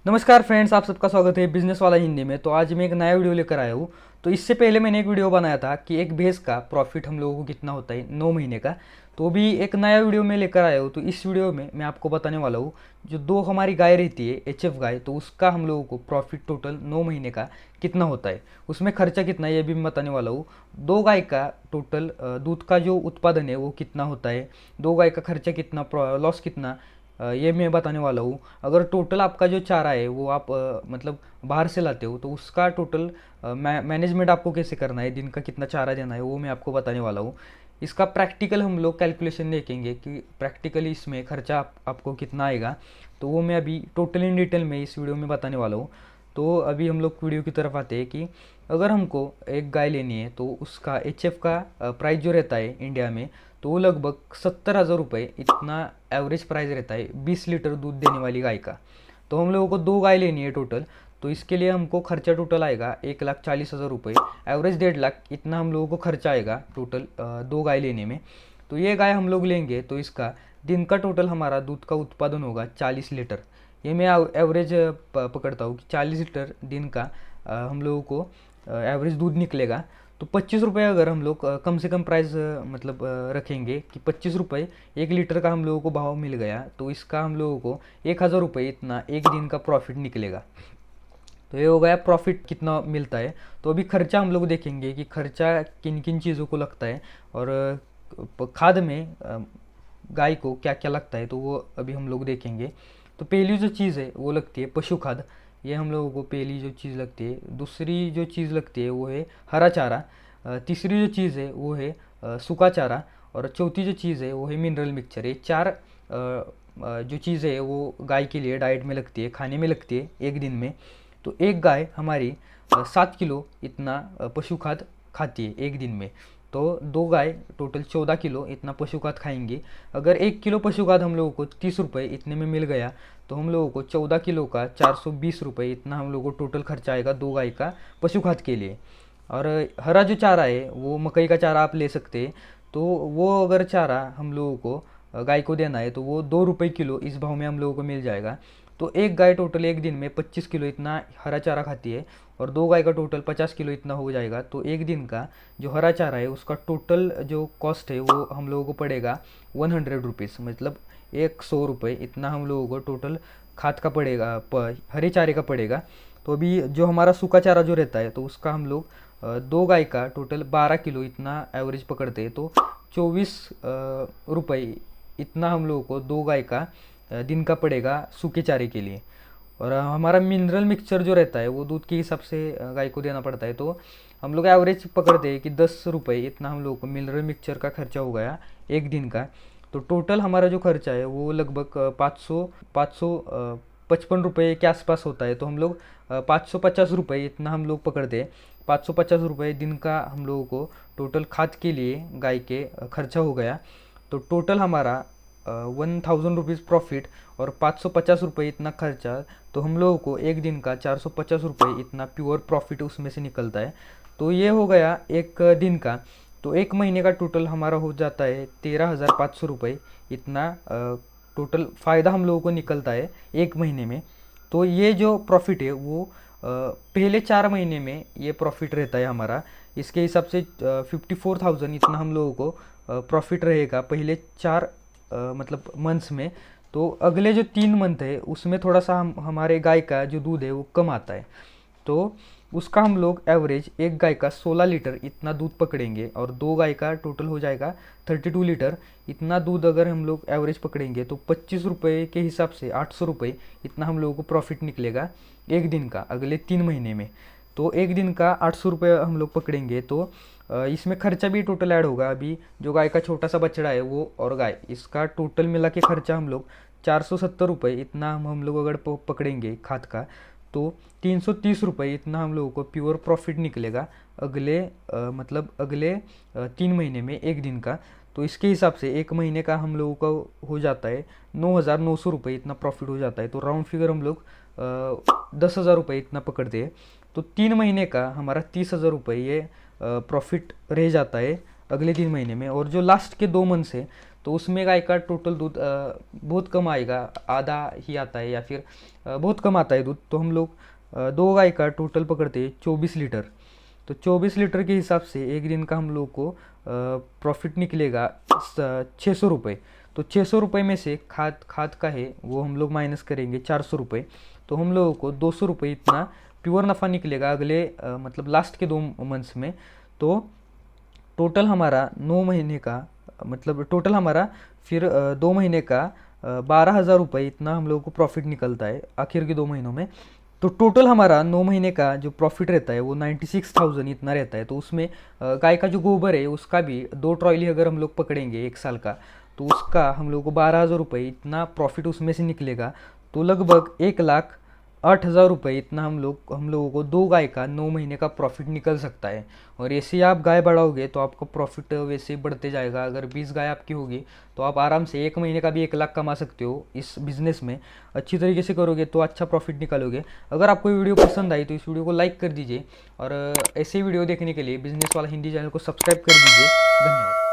नमस्कार फ्रेंड्स, आप सबका स्वागत है बिजनेस वाला हिंदी में। तो आज मैं एक नया वीडियो लेकर आया हूँ। तो इससे पहले मैंने एक वीडियो बनाया था कि एक भैंस का प्रॉफिट हम लोगों को कितना होता है 9 महीने का। तो भी एक नया वीडियो में लेकर आया हूँ। तो इस वीडियो में मैं आपको बताने वाला हूँ जो दो हमारी गाय रहती है एचएफ गाय, तो उसका हम लोगों को प्रॉफिट टोटल 9 महीने का कितना होता है, उसमें खर्चा कितना है ये भी मैं बताने वाला हूँ। दो गाय का टोटल दूध का जो उत्पादन है वो कितना होता है, दो गाय का खर्चा कितना, लॉस कितना, ये मैं बताने वाला हूँ। अगर टोटल आपका जो चारा है वो आप मतलब बाहर से लाते हो तो उसका टोटल मैनेजमेंट आपको कैसे करना है, दिन का कितना चारा देना है, वो मैं आपको बताने वाला हूँ। इसका प्रैक्टिकल हम लोग कैलकुलेशन देखेंगे कि प्रैक्टिकली इसमें खर्चा आपको कितना आएगा। तो वो मैं अभी टोटल इन डिटेल में इस वीडियो में बताने वाला हूँ। तो अभी हम लोग वीडियो की तरफ आते हैं कि अगर हमको एक गाय लेनी है तो उसका एचएफ का प्राइस जो रहता है इंडिया में, तो वो लगभग 70,000 रुपये इतना एवरेज प्राइस रहता है 20 लीटर दूध देने वाली गाय का। तो हम लोगों को दो गाय लेनी है टोटल, तो इसके लिए हमको खर्चा टोटल आएगा 1,40,000 रुपये, एवरेज 1.5 लाख इतना हम लोगों को खर्चा आएगा टोटल दो गाय लेने में। तो ये गाय हम लोग लेंगे तो इसका दिन का टोटल हमारा दूध का उत्पादन होगा 40 लीटर। ये मैं एवरेज पकड़ता हूँ कि 40 लीटर दिन का हम लोगों को एवरेज दूध निकलेगा। तो 25 रुपये अगर हम लोग कम से कम प्राइस मतलब रखेंगे कि 25 रुपये 1 लीटर का हम लोगों को भाव मिल गया, तो इसका हम लोगों को 1,000 रुपये इतना एक दिन का प्रॉफिट निकलेगा। तो ये हो गया प्रॉफिट कितना मिलता है। तो अभी खर्चा हम लोग देखेंगे कि खर्चा किन किन चीज़ों को लगता है और खाद में गाय को क्या क्या लगता है, तो वो अभी हम लोग देखेंगे। तो पहली जो चीज़ है वो लगती है पशु खाद, ये हम लोगों को पहली जो चीज़ लगती है। दूसरी जो चीज़ लगती है वो है हरा चारा। तीसरी जो चीज़ है वो है सूखा चारा। और चौथी जो चीज़ है वो है मिनरल मिक्सचर। ये चार जो चीज़ है वो गाय के लिए डाइट में लगती है, खाने में लगती है एक दिन में। तो एक गाय हमारी 7 किलो इतना पशु खाद खाती है एक दिन में। तो दो गाय टोटल 14 किलो इतना पशु खाद खाएंगी। अगर 1 किलो पशु खाद हम लोगों को 30 रुपये इतने में मिल गया तो हम लोगों को 14 किलो का 420 रुपये इतना हम लोगों को टोटल खर्चा आएगा दो गाय का पशु खाद के लिए। और हरा जो चारा है वो मकई का चारा आप ले सकते हैं। तो वो अगर चारा हम लोगों को गाय को देना है तो वो 2 रुपये किलो इस भाव में हम लोगों को मिल जाएगा। तो एक गाय टोटल एक दिन में 25 किलो इतना हरा चारा खाती है और दो गाय का टोटल 50 किलो इतना हो जाएगा। तो एक दिन का जो हरा चारा है उसका टोटल जो कॉस्ट है वो हम लोगों को पड़ेगा 100 रुपीज़, मतलब 100 रुपये इतना हम लोगों को टोटल खाद का पड़ेगा, हरे चारे का पड़ेगा। तो अभी जो हमारा सूखा चारा जो रहता है तो उसका हम लोग दो गाय का टोटल 12 किलो इतना एवरेज पकड़ते हैं। तो 24 रुपये इतना हम लोगों को दो गाय का दिन का पड़ेगा सूखे चारे के लिए। और हमारा मिनरल मिक्सचर जो रहता है वो दूध के हिसाब से गाय को देना पड़ता है। तो हम लोग एवरेज पकड़ते हैं कि 10 रुपये इतना हम लोग को मिनरल मिक्सचर का खर्चा हो गया एक दिन का। तो टोटल हमारा जो खर्चा है वो लगभग 555 रुपये के आसपास होता है। तो हम लोग 550 रुपये इतना हम लोग पकड़ते हैं। 550 रुपये दिन का हम लोगों को टोटल खाद के लिए गाय के खर्चा हो गया। तो टोटल हमारा 1,000 रुपीज़ प्रॉफिट और 550 रुपये इतना खर्चा, तो हम लोगों को एक दिन का 450 रुपये इतना प्योर प्रॉफिट उसमें से निकलता है। तो ये हो गया एक दिन का। तो एक महीने का टोटल हमारा हो जाता है 13,500 रुपये इतना टोटल फ़ायदा हम लोगों को निकलता है एक महीने में। तो ये जो प्रॉफिट है वो पहले 4 महीने में ये प्रॉफिट रहता है हमारा। इसके हिसाब से 54,000 इतना हम लोगों को प्रॉफिट रहेगा पहले चार मतलब मंथ्स में। तो अगले जो 3 मंथ है उसमें थोड़ा सा हमारे गाय का जो दूध है वो कम आता है। तो उसका हम लोग एवरेज एक गाय का 16 लीटर इतना दूध पकड़ेंगे और दो गाय का टोटल हो जाएगा 32 लीटर इतना दूध। अगर हम लोग एवरेज पकड़ेंगे तो 25 रुपये के हिसाब से 800 रुपये इतना हम लोगों को प्रॉफिट निकलेगा एक दिन का अगले 3 महीने में। तो एक दिन का 800 रुपये हम लोग पकड़ेंगे तो इसमें खर्चा भी टोटल ऐड होगा। अभी जो गाय का छोटा सा बछड़ा है वो और गाय, इसका टोटल मिला के खर्चा हम लोग 470 रुपये इतना हम लोग अगर पकड़ेंगे खाद का तो 330 रुपये इतना हम लोगों को प्योर प्रॉफिट निकलेगा अगले मतलब अगले 3 महीने में एक दिन का। तो इसके हिसाब से एक महीने का हम लोगों का हो जाता है 9,900 रुपये इतना प्रॉफिट हो जाता है। तो राउंड फिगर हम लोग 10,000 रुपये इतना पकड़ते हैं। तो 3 महीने का हमारा 30,000 रुपये ये प्रॉफिट रह जाता है अगले 3 महीने में। और जो लास्ट के 2 मंथ्स है तो उसमें गाय का टोटल दूध बहुत कम आएगा, आधा ही आता है या फिर बहुत कम आता है दूध। तो हम लोग 2 गाय का टोटल पकड़ते हैं 24 लीटर। तो 24 लीटर के हिसाब से एक दिन का हम लोग को प्रॉफिट निकलेगा 600 रुपये। तो 600 रुपये में से खाद का है वो हम लोग माइनस करेंगे 400 रुपये। तो हम लोगों को 200 रुपये इतना प्योर नफ़ा निकलेगा अगले मतलब लास्ट के 2 मंथ्स में। तो टोटल हमारा 9 महीने का मतलब टोटल हमारा फिर 2 महीने का 12,000 रुपये इतना हम लोगों को प्रॉफिट निकलता है आखिर के 2 महीनों में। तो टोटल हमारा 9 महीने का जो प्रॉफिट रहता है वो 96,000 इतना रहता है। तो उसमें गाय का जो गोबर है उसका भी 2 ट्रॉली अगर हम लोग पकड़ेंगे 1 साल का, तो उसका हम लोग को 12,000 रुपये इतना प्रॉफिट उसमें से निकलेगा। तो लगभग 1,08,000 रुपये इतना हम लोगों को 2 गाय का 9 महीने का प्रॉफिट निकल सकता है। और ऐसे ही आप गाय बढ़ाओगे तो आपका प्रॉफिट वैसे ही बढ़ते जाएगा। अगर 20 गाय आपकी होगी तो आप आराम से 1 महीने का भी 1 लाख कमा सकते हो इस बिज़नेस में। अच्छी तरीके से करोगे तो अच्छा प्रॉफिट निकालोगे। अगर आपको ये वीडियो पसंद आई तो इस वीडियो को लाइक कर दीजिए और ऐसे ही वीडियो देखने के लिए बिजनेस वाला हिंदी चैनल को सब्सक्राइब कर दीजिए। धन्यवाद।